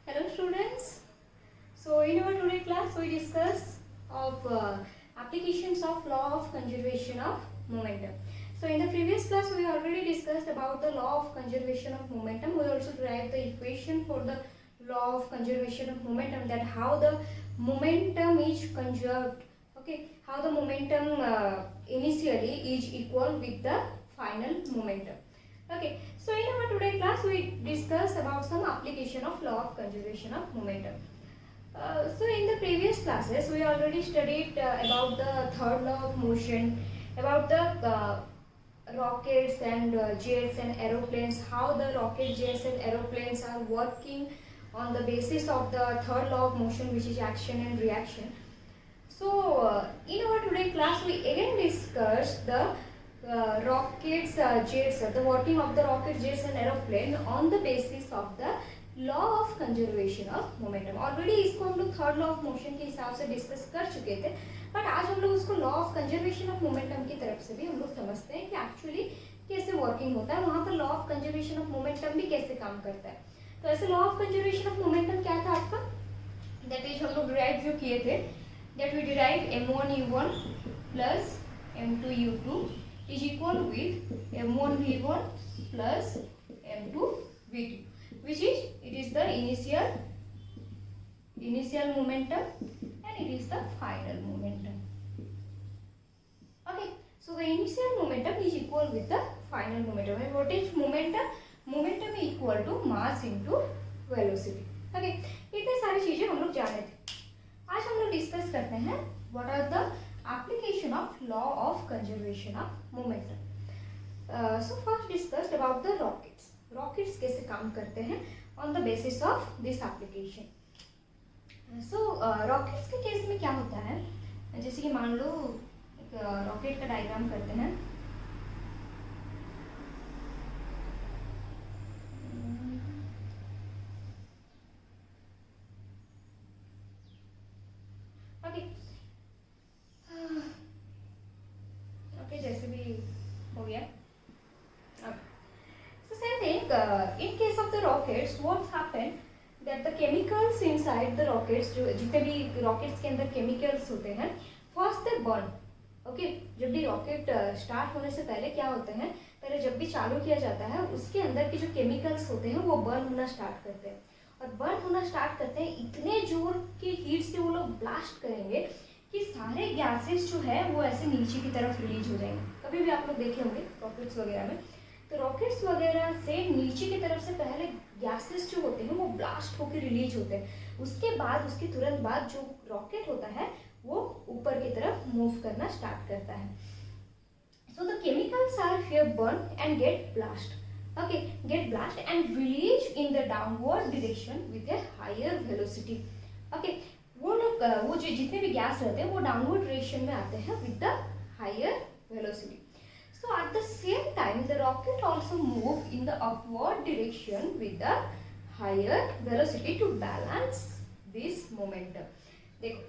Hello students. So in our today class we discuss of applications of law of conservation of momentum. So in the previous class we already discussed about the law of conservation of momentum. We also derived the equation for the law of conservation of momentum, that how the momentum is conserved. Okay, how the momentum initially is equal with the final momentum. Okay, so in our today class we discuss about some application of law of conservation of momentum. So in the previous classes we already studied about the third law of motion, about the rockets and jets and aeroplanes, how the rocket, jets and aeroplanes are working on the basis of the third law of motion, which is action and reaction. So in our today class we again discuss the rockets, jets, the working of the rocket, jets and aeroplane on the basis of the law of conservation of momentum. Already इसको हम लोग third law of motion के हिसाब से discuss कर चुके थे, but आज हम लोग उसको law of conservation of momentum की तरफ से भी हम लोग समझते हैं कि एक्चुअली कैसे वर्किंग होता है, वहाँ पर law of conservation of momentum भी कैसे काम करता है. तो ऐसे law of conservation of momentum क्या था आपका, दैट इज हम लोग डिराइव जो किए थे, that we derive m1u1 plus m2u2 is equal with m1v1 plus m2v2, which is it is the initial momentum and it is the final momentum. Okay, so the initial momentum is equal with the final momentum. And what is momentum? Momentum is equal to mass into velocity. Okay, इतने सारी चीजें हम लोग जाने थे. आज हम लोग डिस्कस करते हैं what are the application of law of conservation of momentum. So first discussed about the rockets. Rockets कैसे काम करते हैं on the basis of this application. So rockets के केस में क्या होता है, जैसे कि मान लो एक रॉकेट का डायग्राम करते हैं. ओके ओके, जैसे भी हो गया. In case of the rockets, what happened that the chemicals inside the rockets, जो जितने भी rockets के अंदर chemicals होते हैं, first they burn. Okay, जब भी रॉकेट स्टार्ट होने से पहले क्या होते हैं, पहले जब भी चालू किया जाता है उसके अंदर के जो केमिकल्स होते हैं वो बर्न होना स्टार्ट करते हैं. और बर्न होना स्टार्ट करते हैं इतने जोर की हीट से वो लोग ब्लास्ट करेंगे कि सारे गैसेस जो है वो ऐसे नीचे की तरफ रिलीज हो जाएंगे. कभी भी आप लोग देखे होंगे रॉकेट्स वगैरह में, तो रॉकेट्स वगैरह से नीचे की तरफ से पहले गैसेस जो होते हैं वो ब्लास्ट होकर रिलीज होते हैं. उसके बाद उसके तुरंत बाद जो रॉकेट होता है वो ऊपर की तरफ मूव करना स्टार्ट करता है. So the chemicals are here burn and get blast. Okay, get blast and release in the downward direction with a higher velocity. Okay, वो लोग वो जो जितने भी गैस रहते हैं वो डाउनवर्ड डायरेक्शन में आते हैं with the higher velocity. So at the same time the rocket also move in the upward direction with the higher velocity to balance this momentum. देखो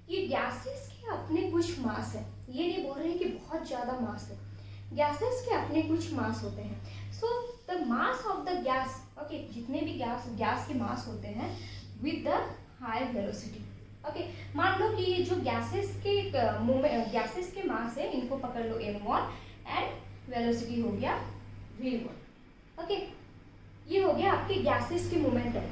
ये गैसेस के अपने कुछ मास है, ये नहीं बोल रहे हैं कि बहुत ज़्यादा मास है, गैसेस के अपने कुछ मास होते हैं. So the mass of the gas, okay, जितने भी गैस के मास होते हैं with the high velocity. Okay, मान लो कि ये जो गैसेस के मास है इनको पकड़ लो m1 एंड वेलोसिटी हो गया v1. ओके, ये हो गया आपके गैसेस के मोमेंटम.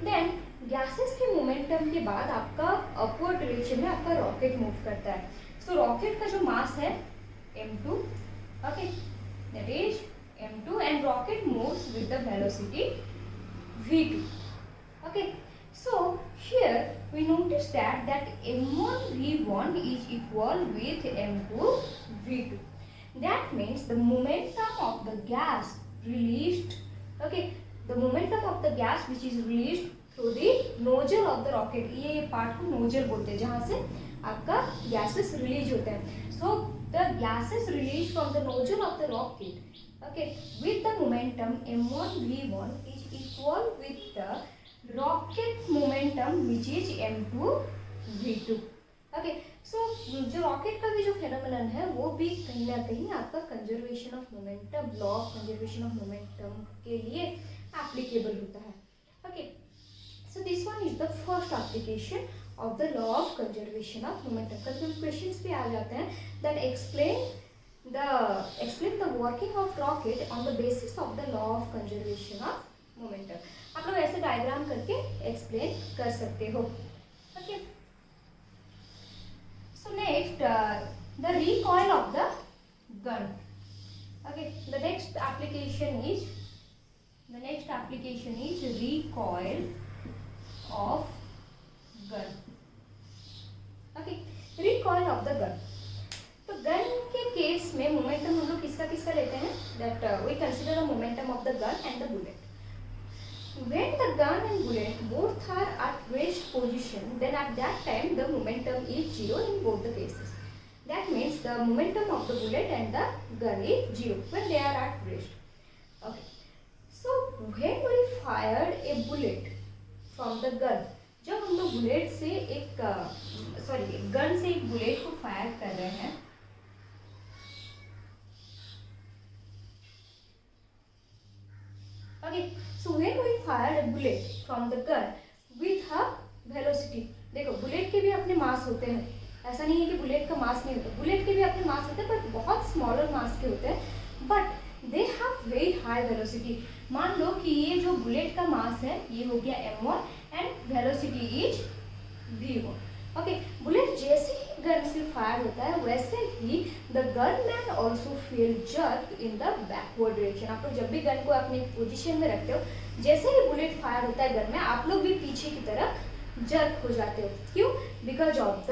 देन गैसेस के मोमेंटम के बाद आपका अपवर्ड डायरेक्शन में आपका रॉकेट मूव करता है. सो रॉकेट का जो मास है m2, okay, that is m2 and rocket moves with the velocity v2. Okay, so here we notice that m1 v1 is equal with m2 v2. That means the momentum of the gas released, okay, the momentum of the gas which is released through the nozzle of the rocket. ये part को nozzle बोलते हैं जहाँ से आपका gases release होते हैं. So the gases released from the nozzle of the rocket, okay, with the momentum m1 v1 is equal with the rocket momentum which is m2 v2. Okay, so जो rocket का भी जो phenomenon है वो भी कहीं ना कहीं आपका conservation of momentum, law of conservation of momentum के लिए एप्लीकेबल होता है. Okay, so this one is the first application of the law of conservation of momentum. कभी कभी क्वेश्चंस भी आ जाते हैं that explain the working of rocket on the basis of the law of conservation of momentum। आप लोग ऐसे diagram करके एक्सप्लेन कर सकते हो। Okay, so next the recoil of the gun। Okay, the next application is recoil of gun। Okay, recoil of the gun। तो gun के case में मोमेंटम हम लोग किसका किसका लेते हैं, that we consider the momentum of the gun and the bullet. When the gun and bullet both are at rest position, then at that time the momentum is zero in both the cases। That means the momentum of the bullet and the gun is zero when they are at rest। Okay, so when we fired a bullet from the gun, जब हम लोग bullet से gun से एक bullet को fire कर रहे हैं, okay, so when we fired a bullet from the gun with a velocity, देखो बुलेट के भी अपने मास होते हैं, ऐसा नहीं है कि बुलेट का मास नहीं होता, बुलेट के भी अपने मास होते हैं पर बहुत स्मॉलर मास के होते हैं, but they have very high velocity. मान लो कि ये जो बुलेट का मास है ये हो गया m1 and velocity is v1। Okay, bullet जैसे ही गन से फायर होता है वैसे ही the gun man also feel jerk in the backward direction. आप लोग जब भी गन को अपनी पोजीशन में रखते हो, जैसे ही बुलेट फायर होता है गन में, आप लोग भी पीछे की तरफ जर्क हो जाते हो। क्यों? Because of the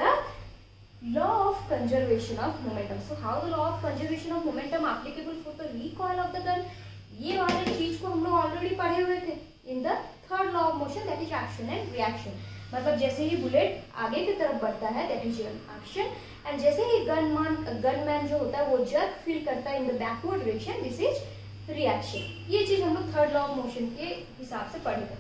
law of conservation of momentum. So how the law of conservation of momentum applicable for the recoil of the gun. ये वाले चीज को हम लोग ऑलरेडी पढ़े हुए थे in the third law of motion, that is action and reaction. मतलब जैसे ही बुलेट आगे की तरफ बढ़ता है दैट इज एक्शन, एंड जैसे ही गनमैन जो होता है वो जर्क फील करता है इन the backward direction, this is reaction. ये चीज हम लोग थर्ड लॉ ऑफ मोशन के हिसाब से पढ़ेंगे।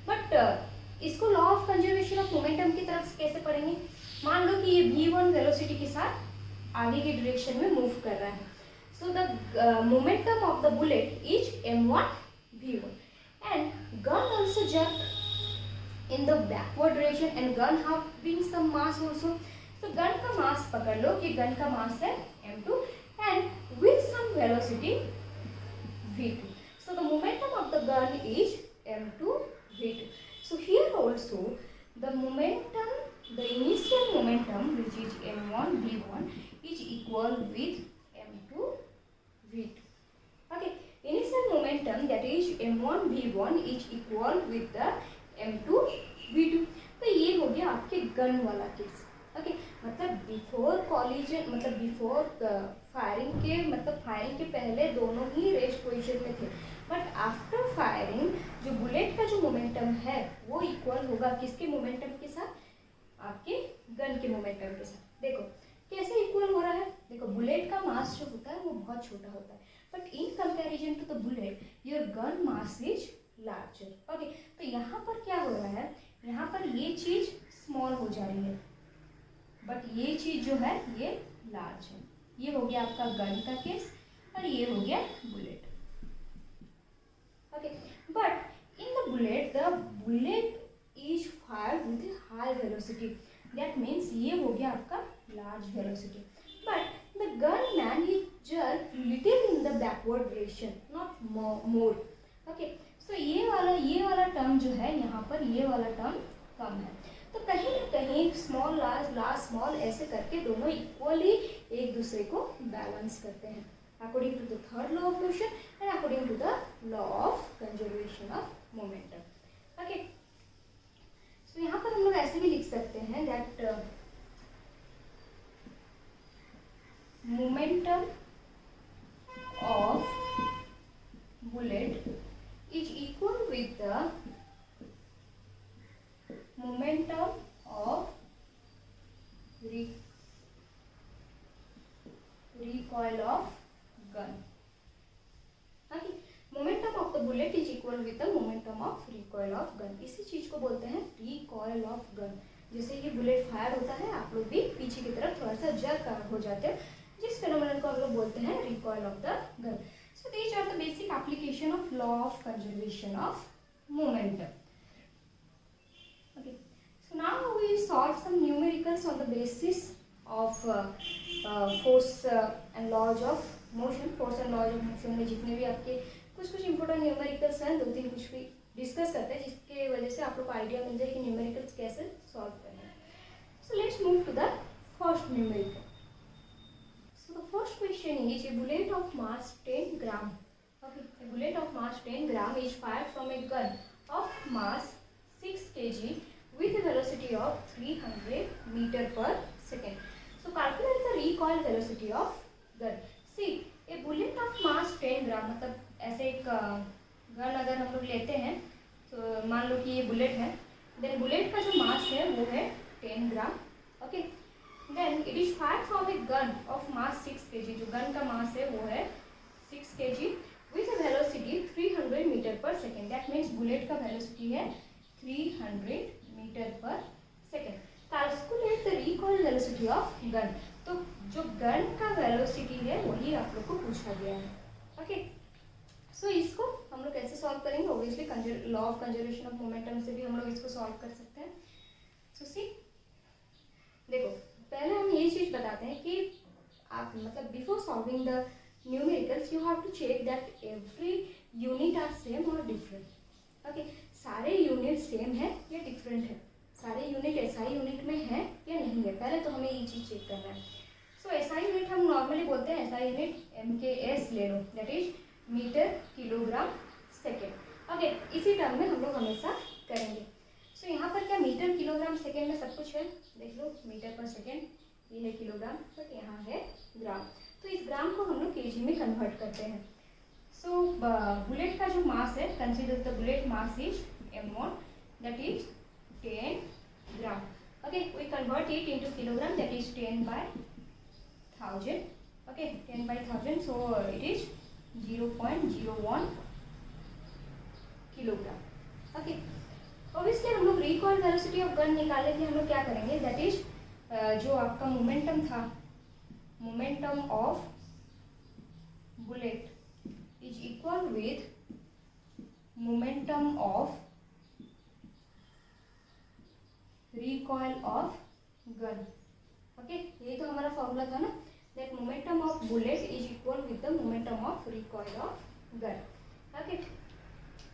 बट इसको law of conservation of momentum की तरफ से कैसे पढ़ेंगे? मान लो कि ये v1 वेलोसिटी के साथ आगे की डायरेक्शन में मूव कर रहा है, so the momentum of the bullet is m1 v1 and gun also jerk in the backward direction and gun having some mass also। तो गन का मास पकड़ लो कि गन का मास है m2 and with some velocity v2, so the momentum of the gun is m2 v2। so here also the momentum, the initial momentum which is m1 v1 is equal with m2 v2। okay, initial momentum that is m1 v1 is equal with the m2 v2। तो ये हो गया आपके gun वाला case. Okay, मतलब before collision, मतलब before firing के, मतलब फायरिंग के पहले दोनों ही रेस्ट पोजीशन में थे, बट आफ्टर फायरिंग जो बुलेट का जो मोमेंटम है वो इक्वल होगा किसके मोमेंटम के साथ? आपके गन के मोमेंटम के साथ। देखो कैसे इक्वल हो रहा है, देखो बुलेट का मास जो होता है वो बहुत छोटा होता है, but in comparison to the bullet your gun mass is larger. Okay, तो यहाँ पर क्या हो रहा है, यहाँ पर ये चीज स्मॉल हो जा रही है, बट ये चीज जो है ये लार्ज है। ये हो गया आपका गन का केस और ये हो गया bullet. Okay, but in the bullet is fired with high velocity, that means ये हो गया आपका large velocity, but the gun man he jerk little in the backward direction, not more. Okay, so ये वाला टर्म जो है यहाँ पर, ये वाला टर्म कम है। तो कहीं ना कहीं स्मॉल लार्ज स्मॉल ऐसे करके दोनों इक्वली एक दूसरे को बैलेंस करते हैं according to the third law of motion and according to the law of conservation of momentum. Okay, so यहाँ पर हम लोग ऐसे भी लिख सकते हैं that momentum of bullet is equal with the momentum of recoil of gun। okay, momentum of the bullet is equal with the momentum of recoil of gun। इसी चीज को बोलते हैं recoil of gun। जैसे ये बुलेट फायर होता है, आप लोग भी पीछे की तरफ थोड़ा सा जर्क हो जाते हैं, जिस फेनोमेनन को हम लोग बोलते हैं recoil of the gun। So these are the basic application of law of conservation of momentum। Okay, so now we solve some numericals on the basis of force and laws of motion. Force and laws of motion में जितने भी आपके कुछ important numericals हैं, 2-3 कुछ भी discuss करते हैं जिसके वजह से आप लोग को आइडिया मिल जाए कि न्यूमेरिकल्स कैसे सॉल्व करना है. So let's move to the first numerical. So the first question is a bullet of mass 10 gram. Okay, a bullet of mass 10 gram is fired from a gun of mass 6 kg with a velocity of 300 meter per second. So calculate the recoil velocity of gun. See, a bullet of mass 10 gram मतलब ऐसे एक gun अगर हम लोग लेते हैं तो मान लो कि ये बुलेट है, देन बुलेट का जो मास है वो है 10 gram. Okay, then it is fired from a gun of mass 6 kg. जो गन का मास है वो है 6 kg with a velocity 300 metre per second. That means bullet का वेलोसिटी है 300 metre per second. Calculate the recoil velocity of gun. तो जो gun का वेलोसिटी है वही आप लोग को पूछा गया है. ओके, सो इसको हम लोग कैसे सॉल्व करेंगे? Obviously law of conservation of momentum से भी हम लोग इसको सॉल्व कर सकते हैं. सो सी, देखो पहले हम ये चीज बताते हैं कि आप मतलब before solving the numericals you have to check that every unit are same और डिफरेंट. ओके, सारे यूनिट सेम है या डिफरेंट है, सारे यूनिट एसआई यूनिट में है या नहीं है, पहले तो हमें ये चीज चेक करना है. सो एसआई यूनिट हम नॉर्मली बोलते हैं एसआई यूनिट MKS ले लो, that is metre kilogram second. Okay, इसी टर्म में हम लोग हमेशा करेंगे. सो यहाँ पर क्या मीटर किलोग्राम सेकेंड में सब कुछ है, देख लो मीटर पर सेकेंड, ये है किलोग्राम, बट यहाँ है ग्राम. तो इस ग्राम को हम लोग केजी में कन्वर्ट करते हैं. सो बुलेट का जो मास है, consider the bullet mass is M1, that is 10 gram. Okay, we convert it into kilogram, that is 10 by 1000. Okay, 10 by 1000, so it is 0.01 kilogram. Okay, obviously हम लोग recoil velocity of gun निकालने के लिए हम लोग क्या करेंगे, दैट इज जो आपका मोमेंटम था, momentum of bullet is equal with momentum of recoil of gun. Okay, यही तो हमारा फॉर्मूला था ना, that momentum of bullet is equal with the momentum of recoil of gun. Okay,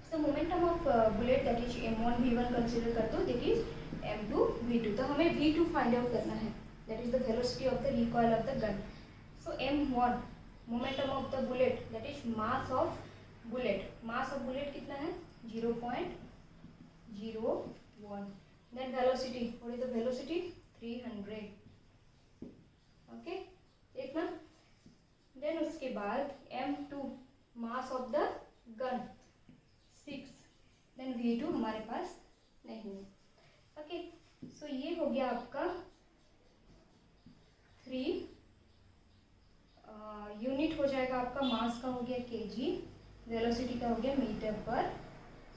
so momentum of bullet that is M1 V1 consider कर दो, that is M2 V2. तो हमें V2 find out करना है, that is the velocity of the recoil of the gun. So M1 momentum of the bullet that is mass of bullet. Mass of bullet कितना है 0.01. Then velocity, what is the velocity 300. Okay, एक ना. Then उसके बाद M2 mass of the gun 6. Then V2 हमारे पास नहीं है. Okay, so ये हो गया आपका 3 यूनिट हो जाएगा आपका. मास का हो गया kg, वेलोसिटी का हो गया मीटर पर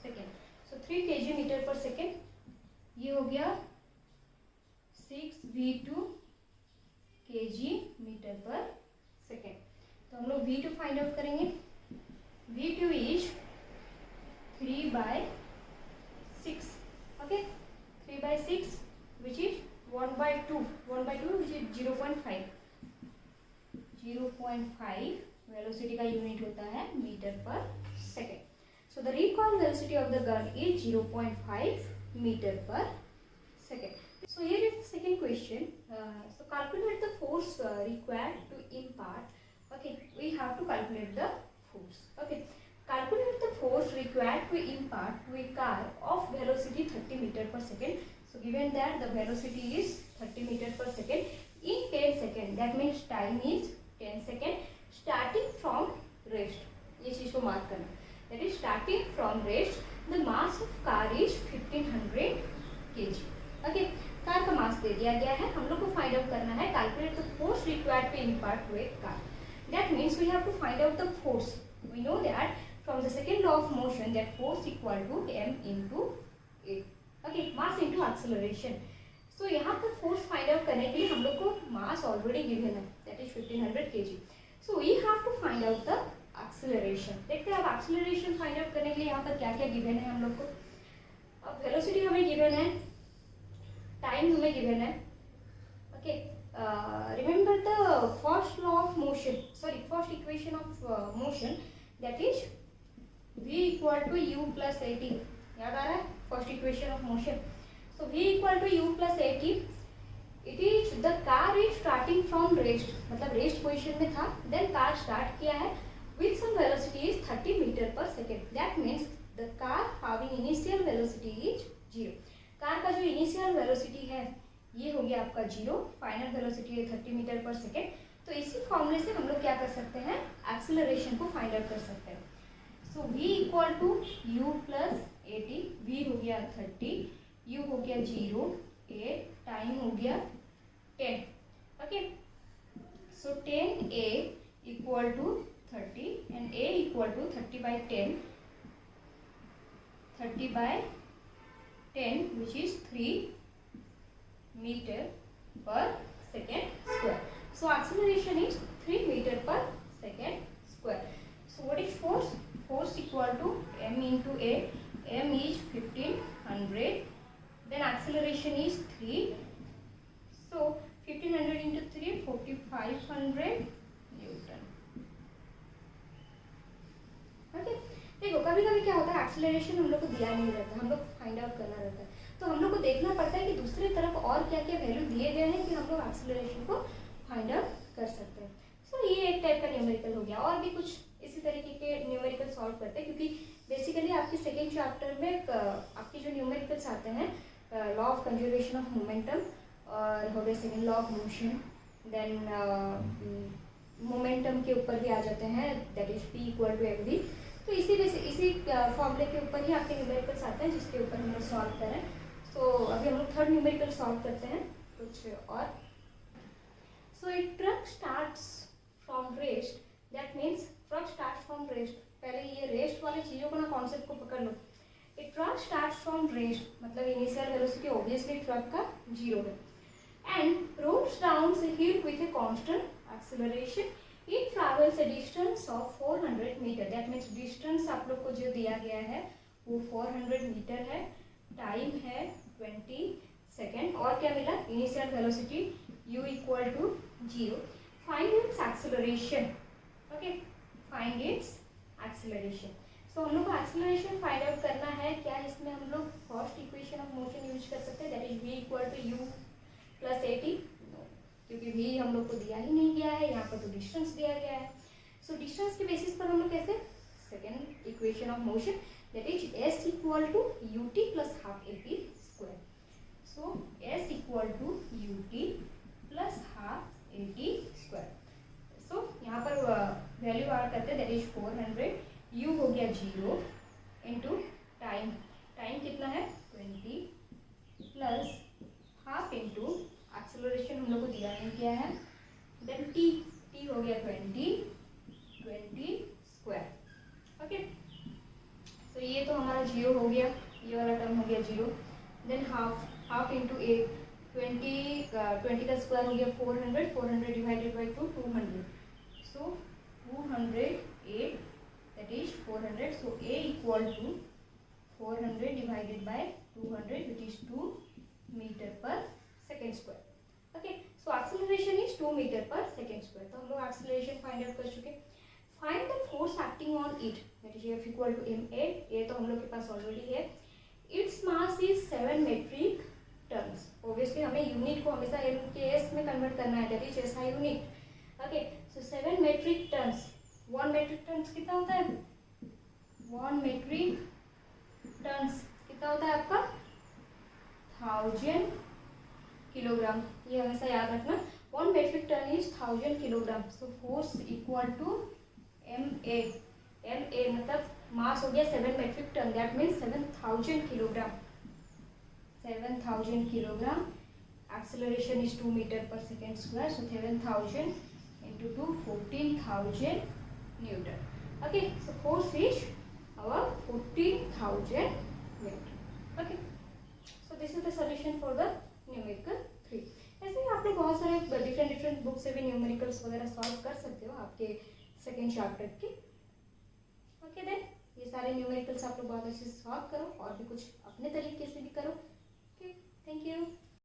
सेकेंड. सो 3 kg मीटर पर सेकेंड, ये हो गया 6 V2 kg metre per second. तो हम लोग V2 फाइंड आउट करेंगे. V2 is 3 by 6. okay, 3 by 6 which is 1 by 2 which is 0.5. 0.5 velocity का यूनिट होता है metre per second. So the recoil velocity of the gun is 0.5 metre per second. So here is the second question. So calculate the force required to impart. Okay, we have to calculate the force. Okay, calculate the force required to impart to a car of velocity 30 meter per second. So given that the velocity is 30 meter per second in 10 second, that means time is 10 second starting from rest. ये चीज को mark करना. That is starting from rest. The mass of car is 1500 kg. Okay, car का मास दे दिया गया है, हम लोग को फाइंड आउट करना है calculate the force required to impart to a car. That means we have to find out the force. We know that from the second law of motion that force equal to m into a. Okay, mass into acceleration. So यहाँ पर force find out करने के लिए हम लोग को mass already given है, that is 1500 kg. So we have to find out the acceleration. देखते हैं अब एक्सेलरेशन फाइंड आउट करने के लिए यहाँ पर क्या क्या गिवन है हम लोग को. अब वेलोसिटी हमें गिवन है टाइम हमें गिवन है. Okay, remember the first law of motion, sorry first equation of motion, that is v equal to u plus at. याद आ रहा है first equation of motion. So v equal to u plus at. It is the car is starting from rest, मतलब rest position में था, then car start किया है with some velocity is 30 meter per second. That means the car having initial velocity is 0. Car का जो initial velocity है ये हो गया आपका 0, फाइनल वेलोसिटी है 30 मीटर पर सेकेंड. तो इसी फॉर्मूले से हम लोग क्या कर सकते हैं, एक्सेलरेशन को फाइंड आउट कर सकते हैं. So v equal to u plus at. v हो गया 30, u हो गया 0, a टाइम हो गया 10. Okay, so 10a equal to 30 and a equal to 30 by 10, 30 by 10 which is 3 meter per second square. So acceleration is 3 meter per second square. So what is force? Force equal to m into a. m is 1500. Then acceleration is 3. So 1500 into 3, 4500 Newton. देखो कभी कभी क्या होता है, acceleration हम लोग को दिया नहीं रहता, हम लोग फाइंड आउट करना रहता है. तो हम लोग को देखना पड़ता है कि दूसरी तरफ और क्या क्या वैल्यू दिए गए हैं कि हम लोग एक्सेलरेशन को फाइंड आउट कर सकते हैं. सो ये एक टाइप का न्यूमेरिकल हो गया. और भी कुछ इसी तरीके के न्यूमेरिकल सॉल्व करते हैं, क्योंकि बेसिकली आपके सेकेंड चैप्टर में आपके जो न्यूमेरिकल्स आते हैं, law of conservation of momentum और हो गया second law of motion, then momentum के ऊपर भी आ जाते हैं, that is p equal to mv. तो इसी फॉर्मूले के ऊपर ही आपके न्यूमेरिकल्स आते हैं जिसके ऊपर हम लोग सॉल्व करें. सो अभी हम लोग थर्ड न्यूमेरिकल सॉल्व करते हैं कुछ और. So a truck starts from rest, that means truck starts from rest. पहले ये रेस्ट वाली चीज़ों को ना कॉन्सेप्ट को पकड़ लो. A truck starts from rest मतलब इनिशियल वेलोसिटी ऑब्वियसली ट्रक का 0 है, and rolls down the hill with a constant acceleration. It travels a distance of 400 meter. That means distance आप लोग को जो दिया गया है वो 400 मीटर है, टाइम है 20 सेकेंड, और क्या मिला, initial velocity u equal to 0. Find its acceleration. Okay, find its acceleration. So हम लोग को एक्सेलरेशन फाइंड आउट करना है. क्या इसमें हम लोग first equation of motion use कर सकते हैं, that is v equal to u plus at, क्योंकि v हम लोग को दिया ही नहीं गया है, यहाँ पर तो डिस्टेंस दिया गया है. सो डिस्टेंस के बेसिस पर हम लोग कैसे, second equation of motion that is s equal to ut plus half at square. So s equal to ut plus half at square. So यहाँ पर वैल्यू आर करते हैं, दैट इज 400. u हो गया 0 इंटू टाइम, टाइम कितना है 20 plus half into acceleration हम लोग को दिया नहीं किया है, देन t हो गया 20 स्क्वायर. ओके, सो ये तो हमारा 0 हो गया, ये वाला टर्म हो गया 0. देन हाफ इंटू 8, 20 का स्क्वायर हो गया 400, 400 divided by 2, 200. So 208 that is 400. So a equal to 400 divided by 200 which is 2 metre per second square. Okay, so acceleration is 2 metre per second square. तो हम लोग एक्सेलरेशन फाइंड आउट कर चुके. Find the force acting on it, that is F equal to ma. ये तो हम लोग के पास ऑलरेडी है. Its mass is 7 metric turns. Obviously हमें यूनिट को हमेशा MKS में कन्वर्ट करना है, that is SI unit. Okay, so 7 metric tonnes. 1 metric tonnes कितना होता है, 1 मेट्रिक टन्स कितना होता है आपका 1000 किलोग्राम. ये हमेशा याद रखना, 1 metric ton is 1000 kilogram. So force equal to ma. ma मतलब मास हो गया 7 metric ton, that means 7000 kilogram. 7000 kilogram. Acceleration is 2 metre per second square. So 7000 into 2, 14000 newton. Okay, so force is our 14000 newton. Okay, so this is the solution for the numerical 3. ऐसे ही आप लोग बहुत सारे different book से भी numericals वगैरह solve कर सकते हो आपके सेकेंड चैप्टर के. ओके, देन ये सारे न्यूमेरिकल्स आप लोग बहुत अच्छे से सॉल्व करो. और भी कुछ